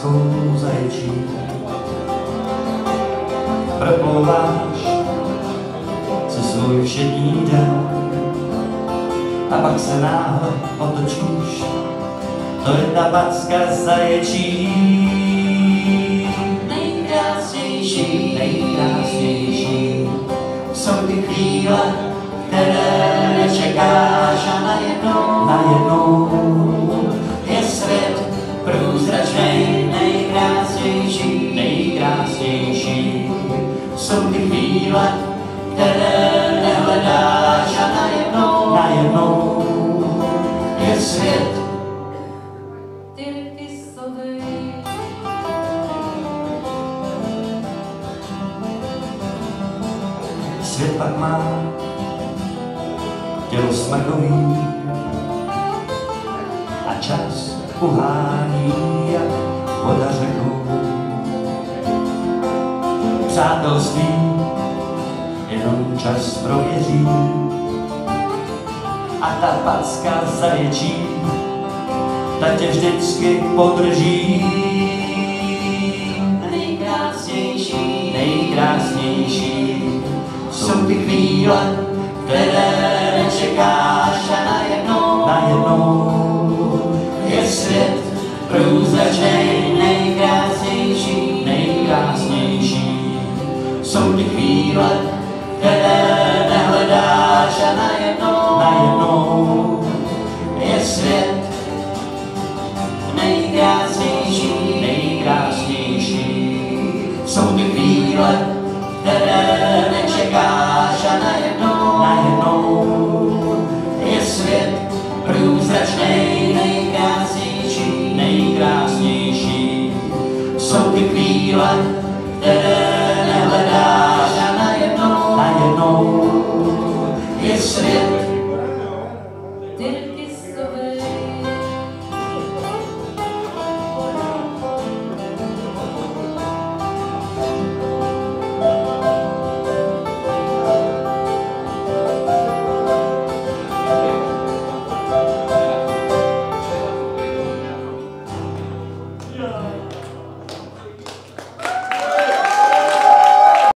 láskou zaječí. Proplouváš si svůj všední den a pak se náhle otočíš, to je ta packa zaječí. Nejkrásnější, nejkrásnější jsou ty chvíle, které nečekáš a najednou je svět průzračnej. Nejkrásnější, nejkrásnější jsou ty chvíle, které nehledáš a najednou je svět tyrkysový. Svět pak má tělo smrkový a čas uhání jak voda řekou. Přátelství jenom čas prověří a ta packa zaječí, ta tě vždycky podrží. Nejkrásnější, nejkrásnější jsou ty chvíle, které nečekáš a najednou je svět průzračnej. Nejkrásnější, nejkrásnější jsou ty chvíle, které nehledáš a najednou je svět nejkrásnější, nejkrásnější jsou ty chvíle, které nečekáš a najednou je svět průzračnej. Nejkrásnější, nejkrásnější jsou ty chvíle, které nehledáš a najednou je svět